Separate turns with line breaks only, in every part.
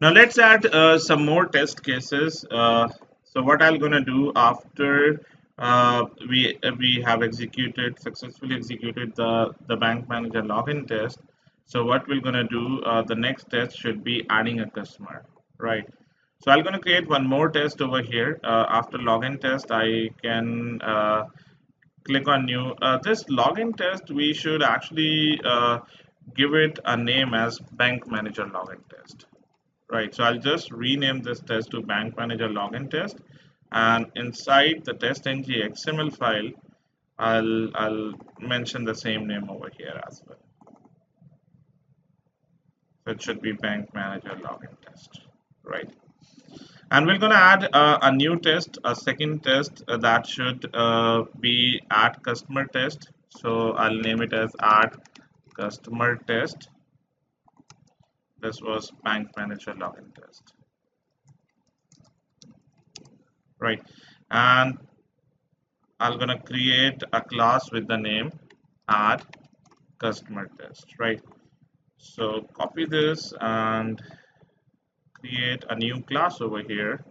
Now let's add some more test cases. So what I'm gonna do after we have executed successfully executed the bank manager login test. So what we're gonna do, the next test should be adding a customer, right? So I'm gonna create one more test over here. After login test, I can click on new. This login test, we should actually give it a name as bank manager login test. Right, so I'll just rename this test to Bank Manager Login Test, and inside the test.ng XML file, I'll mention the same name over here as well. So it should be Bank Manager Login Test, right? And we're gonna add a new test, a second test that should be add customer test. So I'll name it as add customer test. This was Bank Manager Login Test, right? And I'm gonna create a class with the name add customer test, right? So copy this and create a new class over here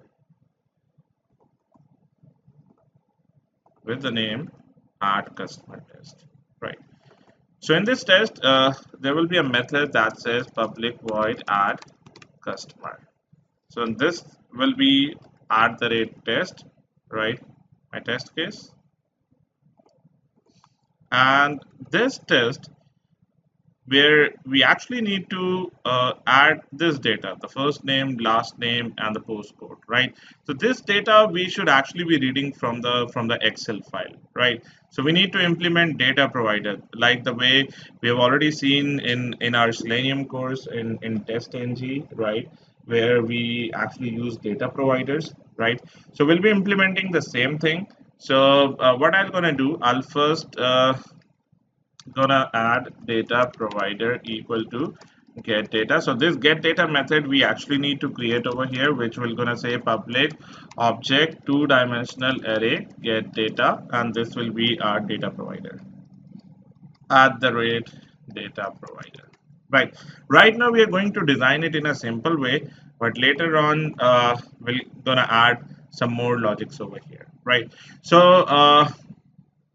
with the name add customer test, right? So in this test, there will be a method that says public void add customer. So this will be at the rate test, right? My test case. And this test where we actually need to add this data, the first name, last name, and the postcode, right? So this data we should actually be reading from the Excel file, right? So we need to implement data provider like the way we have already seen in our Selenium course in test.ng, right? Where we actually use data providers, right? So we'll be implementing the same thing. So what I'm gonna do, I'll first gonna add data provider equal to get data. So this get data method we actually need to create over here, which will gonna say public object two-dimensional array get data, and this will be our data provider at the rate data provider. Right now we are going to design it in a simple way, but later on we're gonna add some more logics over here, right? So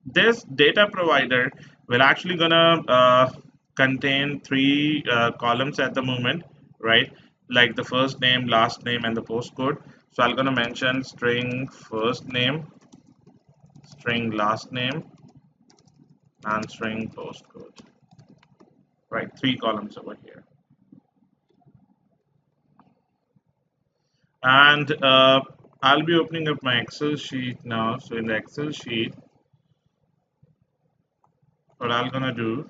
this data provider will actually gonna contain three columns at the moment, right? Like the first name, last name, and the postcode. So I'm gonna mention string first name, string last name, and string postcode, right? Three columns over here. And I'll be opening up my Excel sheet now. So in the Excel sheet, what I'm gonna do,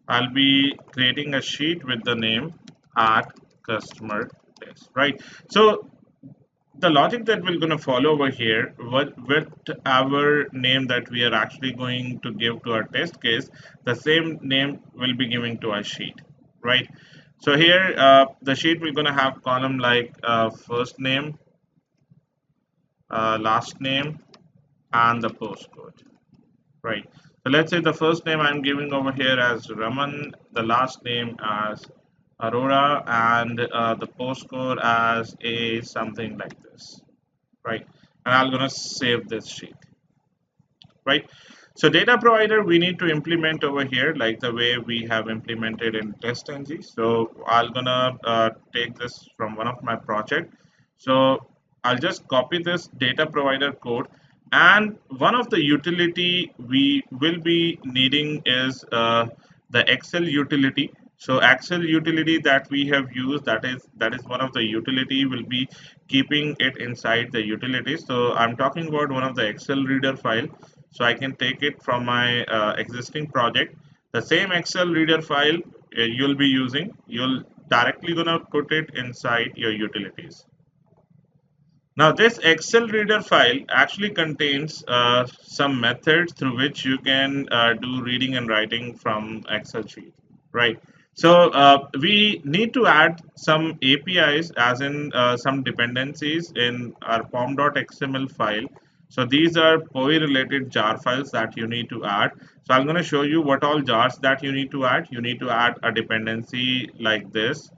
I'll be creating a sheet with the name add customer test, right? So the logic that we're going to follow over here, whatever name that we are actually going to give to our test case, the same name will be given to our sheet, right? So here, the sheet we're going to have column like first name, last name, and the postcode, right? So let's say the first name I'm giving over here as Raman, the last name as Aurora, and the postcode as a something like this, right? And I'm gonna save this sheet, right? So data provider we need to implement over here like the way we have implemented in test.ng. So I'm gonna take this from one of my project. So I'll just copy this data provider code, and one of the utility we will be needing is the Excel utility. So Excel utility that we have used, that is one of the utility will be keeping it inside the utility. So I'm talking about one of the Excel reader file. So I can take it from my existing project. The same Excel reader file you'll be using, you'll directly gonna put it inside your utilities. Now this Excel reader file actually contains some methods through which you can do reading and writing from Excel sheet, right? So we need to add some APIs as in some dependencies in our pom.xml file. So these are POI related jar files that you need to add. So I'm going to show you what all jars that you need to add. You need to add a dependency like this,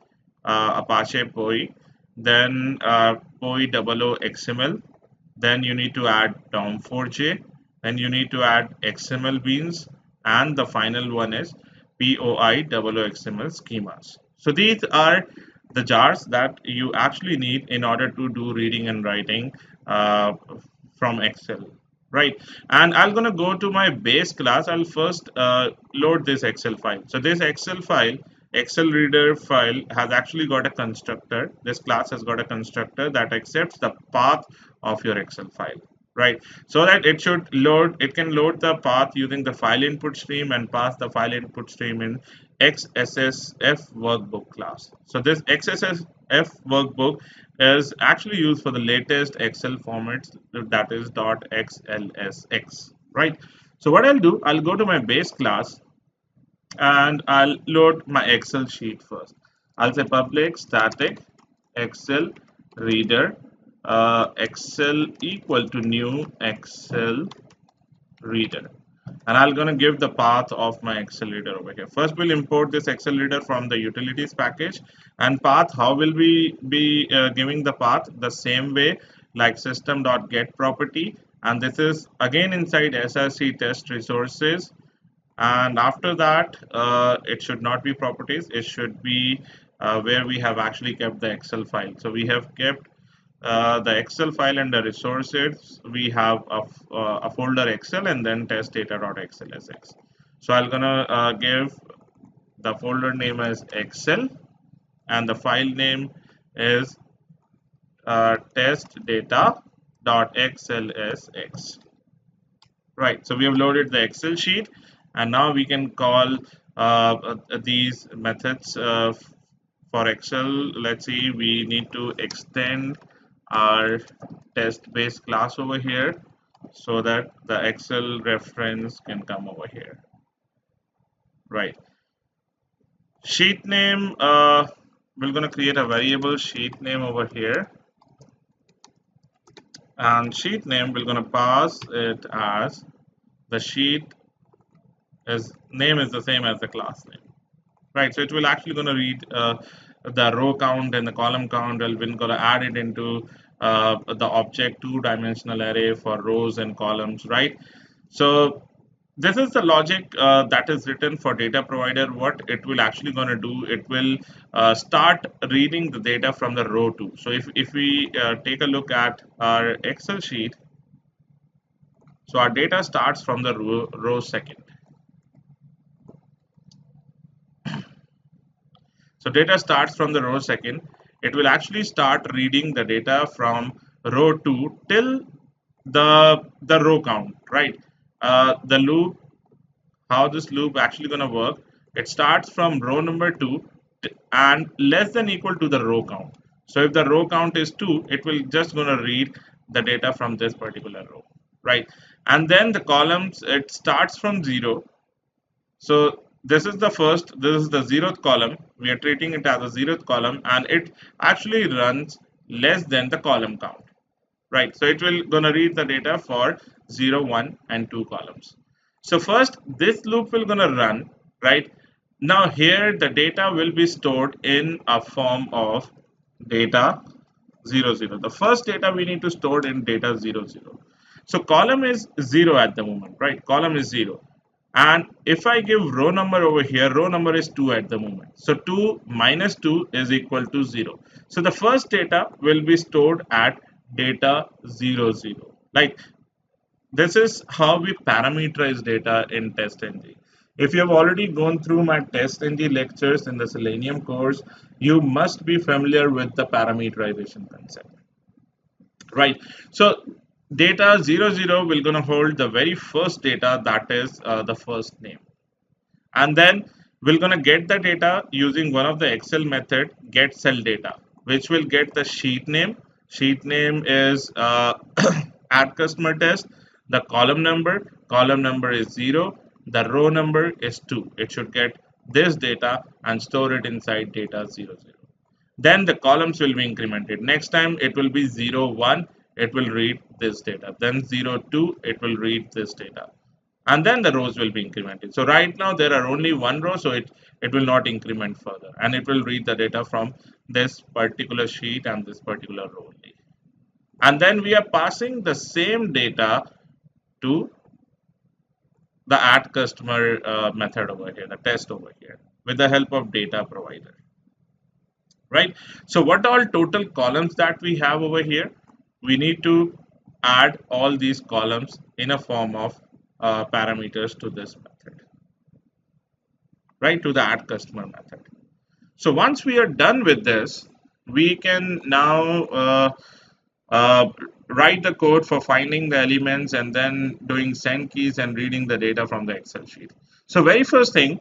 Apache POI, then POI 00 XML, then you need to add DOM4j, then you need to add XML beans, and the final one is POI 00 XML schemas. So these are the jars that you actually need in order to do reading and writing uh, from Excel, right? And I'm gonna go to my base class. I'll first load this Excel file. So this Excel file, Excel reader file, has actually got a constructor. This class has got a constructor that accepts the path of your Excel file, right? So that it should load, it can load the path using the file input stream and pass the file input stream in XSSF workbook class. So this XSSF workbook is actually used for the latest Excel formats, that is .xlsx, right? So what I'll do, I'll go to my base class and I'll load my Excel sheet first. I'll say public static Excel reader Excel equal to new Excel reader, and I'm gonna give the path of my Excel reader over here. First we'll import this Excel reader from the utilities package, and path, how will we be giving the path? The same way like system.get property, and this is again inside SRC test resources, and after that it should not be properties, it should be where we have actually kept the Excel file. So we have kept the Excel file and the resources. We have a folder Excel and then test data.xlsx. So I'm gonna give the folder name as Excel and the file name is test data.xlsx. Right, so we have loaded the Excel sheet, and now we can call these methods for Excel. Let's see, we need to extend our test base class over here so that the Excel reference can come over here. Right, sheet name, we're going to create a variable sheet name over here, and sheet name we're going to pass it as the sheet is name is the same as the class name, right? So it will actually going to read the row count and the column count, and we're going to add it into the object two-dimensional array for rows and columns, right? So this is the logic that is written for data provider. What it will actually going to do, it will start reading the data from the row 2. So if we take a look at our Excel sheet, so our data starts from the row second. So data starts from the row second. It will actually start reading the data from row 2 till the row count, right? The loop, how this loop actually going to work, it starts from row number 2 and less than equal to the row count. So if the row count is 2, it will just going to read the data from this particular row, right? And then the columns, it starts from 0. So this is the first, this is the 0th column. We are treating it as a 0th column, and it actually runs less than the column count, right? So it will gonna read the data for 0, 1 and 2 columns. So first this loop will gonna run, right? Now here the data will be stored in a form of data 0, 0. The first data we need to store in data 0, 0. So column is 0 at the moment, right? Column is 0. And if I give row number over here, row number is 2 at the moment. So 2 minus 2 is equal to 0. So the first data will be stored at data 0, 0. Like this is how we parameterize data in TestNG. If you have already gone through my TestNG lectures in the Selenium course, you must be familiar with the parameterization concept, right? So data 0, 0 will gonna hold the very first data, that is the first name, and then we're gonna get the data using one of the Excel method, get cell data, which will get the sheet name. Sheet name is add customer test, the column number is 0, the row number is 2. It should get this data and store it inside data 0, 0. Then the columns will be incremented. Next time it will be 0, 1. It will read this data. Then 02, it will read this data. And then the rows will be incremented. So right now there are only one row, so it will not increment further. And it will read the data from this particular sheet and this particular row only. And then we are passing the same data to the add customer method over here, the test over here, with the help of data provider, right? So what all total columns that we have over here, we need to add all these columns in a form of parameters to this method, right, to the add customer method. So once we are done with this, we can now uh, write the code for finding the elements and then doing send keys and reading the data from the Excel sheet. So very first thing,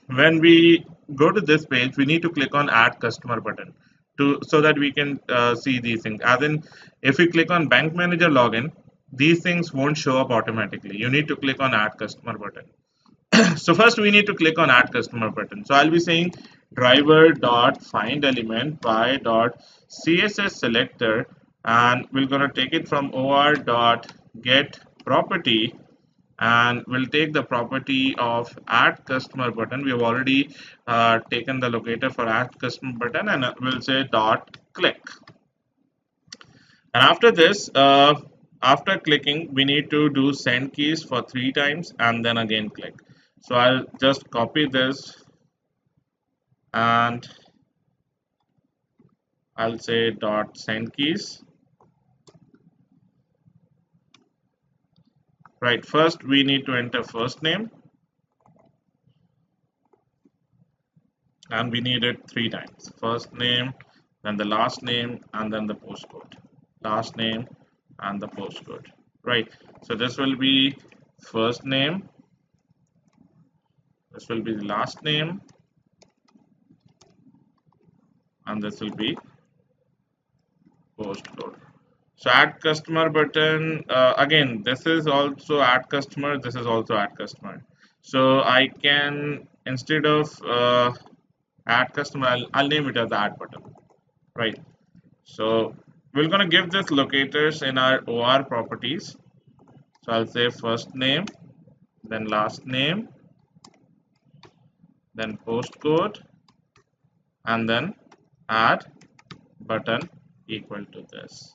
when we go to this page, we need to click on add customer button to so that we can see these things. As in, if we click on bank manager login, these things won't show up automatically. You need to click on add customer button. So first we need to click on add customer button. So I'll be saying driver dot find element by dot css selector, and we're going to take it from or dot get property, and we'll take the property of add customer button. We have already taken the locator for add customer button, and we'll say dot click. And after this, after clicking, we need to do send keys for 3 times and then again click. So I'll just copy this and I'll say dot send keys. Right, first we need to enter first name, and we need it 3 times. First name, then the last name, and then the postcode. Last name and the postcode. Right, so this will be first name, this will be the last name, and this will be postcode. So add customer button, again, this is also add customer, this is also add customer. So I can, instead of add customer, I'll name it as add button, right? So we're going to give this locators in our OR properties. So I'll say first name, then last name, then postcode, and then add button equal to this.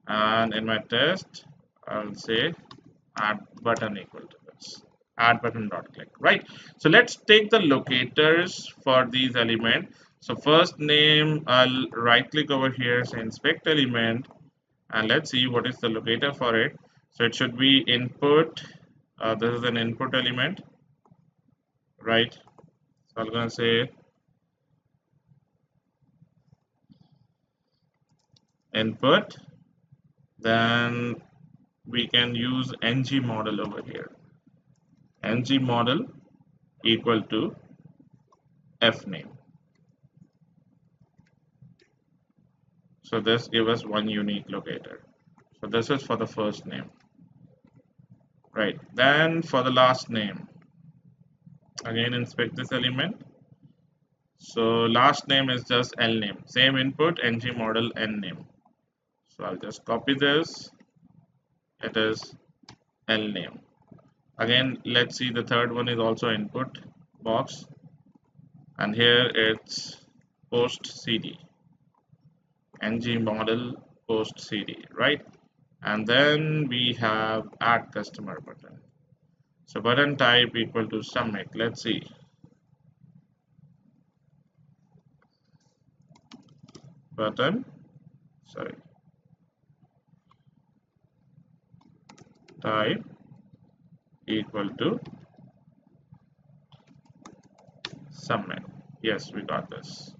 And in my test, I'll say add button equal to this. Add button dot click, right? So let's take the locators for these elements. So first name, I'll right click over here, say inspect element, and let's see what is the locator for it. So it should be input. This is an input element, right? So I'm gonna say input. Then we can use ng model over here. Ng model equal to f name. So this gives us one unique locator. So this is for the first name, right? Then for the last name, again inspect this element. So last name is just L name, same input, ng model n name. So I'll just copy this. It is L name. Again, let's see, the third one is also input box, and here it's post cd, ng model post cd, right? And then we have add customer button. So button type equal to submit. Let's see. Button, sorry, type equal to submit. Yes, we got this.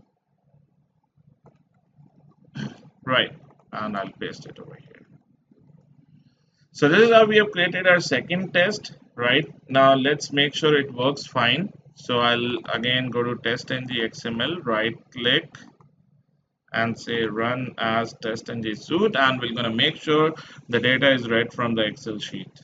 Right, and I'll paste it over here. So this is how we have created our second test, right? Now let's make sure it works fine. So I'll again go to test.ng XML, right click and say run as test.ng suite, and we're going to make sure the data is read from the Excel sheet.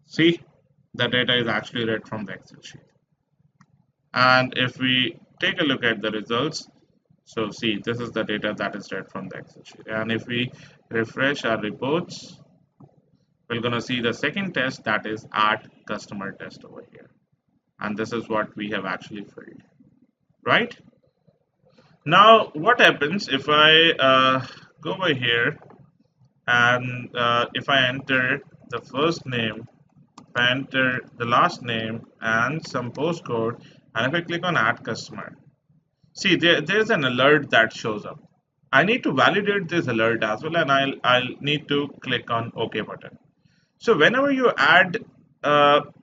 See, the data is actually read from the Excel sheet. And if we take a look at the results, so see, this is the data that is read from the Excel sheet. And if we refresh our reports, we're going to see the second test, that is add customer test over here. And this is what we have actually filled, right? Now, what happens if I go over here and if I enter the first name, if I enter the last name and some postcode, and if I click on add customer, see, there's an alert that shows up. I need to validate this alert as well, and I'll need to click on OK button. So whenever you add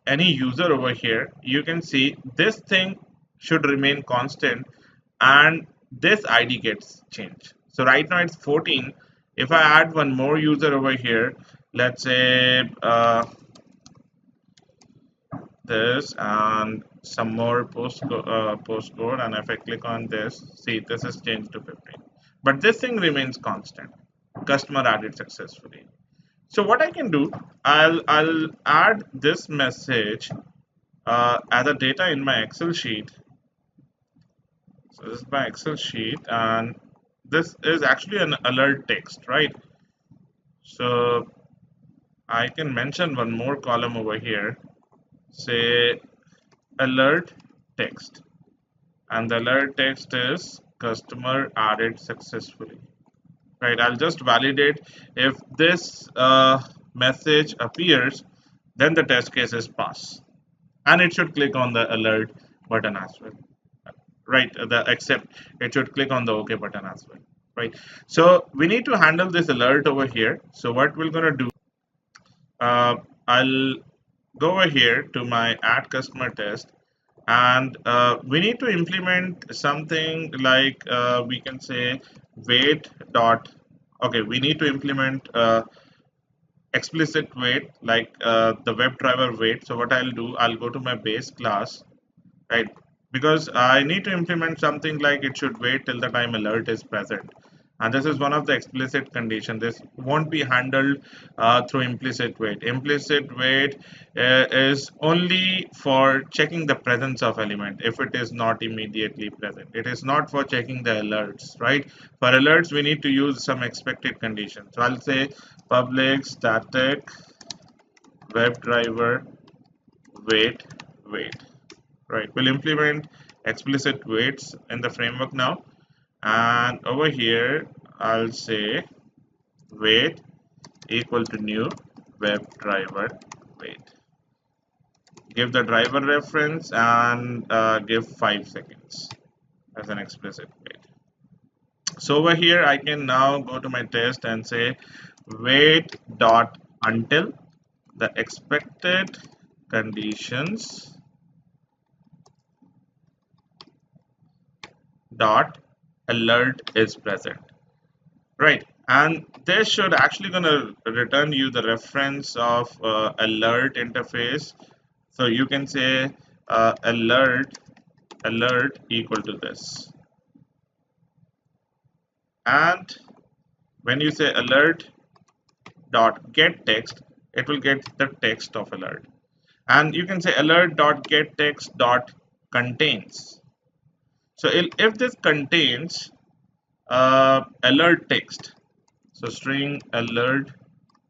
any user over here, you can see this thing should remain constant, and this ID gets changed. So right now it's 14. If I add one more user over here, let's say this and some more postcode, and if I click on this, see, this is changed to 15, but this thing remains constant. Customer added successfully. So what I can do, I'll add this message as a data in my Excel sheet. So this is my Excel sheet, and this is actually an alert text, right? So I can mention one more column over here, say alert text, and the alert text is customer added successfully, right? I'll just validate if this message appears, then the test case is pass, and it should click on the alert button as well, right? The accept, it should click on the OK button as well, right? So we need to handle this alert over here. So what we're going to do, I'll go over here to my add customer test, and we need to implement something like we can say wait dot, okay, we need to implement explicit wait, like the web driver wait. So what I'll do, I'll go to my base class, right? Because I need to implement something like it should wait till the time alert is present. And this is one of the explicit condition. This won't be handled through implicit wait. Implicit wait is only for checking the presence of element if it is not immediately present. It is not for checking the alerts, right? For alerts, we need to use some expected condition. So I'll say public static web driver wait. Right, we'll implement explicit waits in the framework now, and over here I'll say wait equal to new web driver wait. Give the driver reference and give 5 seconds as an explicit wait. So over here I can now go to my test and say wait dot until the expected conditions dot alert is present, right? And this should actually gonna return you the reference of alert interface. So you can say alert equal to this, and when you say alert dot get text, it will get the text of alert. And you can say alert dot get text dot contains. So if this contains alert text, so string alert,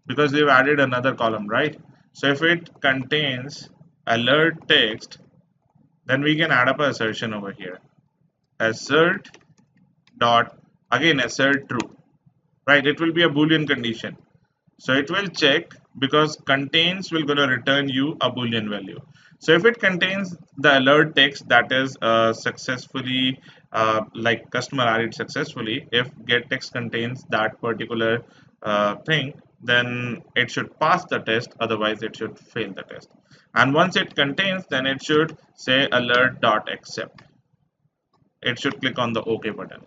because we've added another column, right? So if it contains alert text, then we can add up an assertion over here. Assert dot, again assert true, right? It will be a boolean condition. So it will check, because contains will going to return you a boolean value. So if it contains the alert text that is successfully like customer added successfully, if get text contains that particular thing, then it should pass the test, otherwise it should fail the test. And once it contains, then it should say alert dot accept. It should click on the OK button,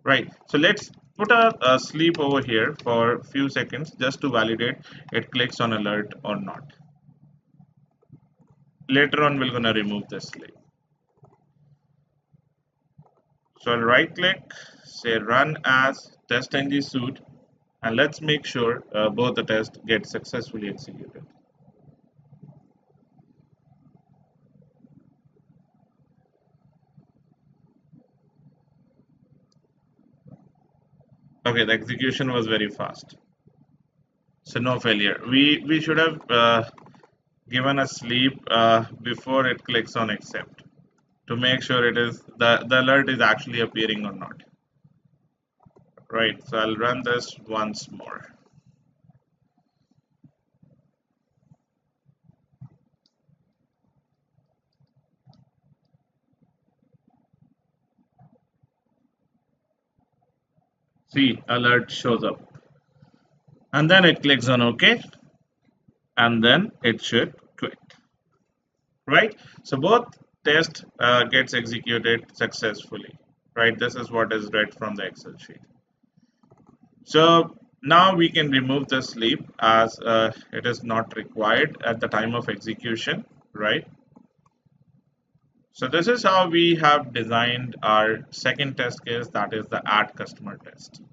right? So let's put a sleep over here for a few seconds just to validate it clicks on alert or not. Later on we're gonna remove this sleep. So I'll right click, say run as test ng suite, and let's make sure both the tests get successfully executed. Okay, the execution was very fast. So no failure. We should have given a sleep before it clicks on accept to make sure it is the alert is actually appearing or not. Right. So I'll run this once more. See, alert shows up. And then it clicks on OK, and then it should quit. Right? So both test gets executed successfully. Right? This is what is read from the Excel sheet. So now we can remove the sleep as it is not required at the time of execution. Right? So this is how we have designed our second test case, that is the add customer test.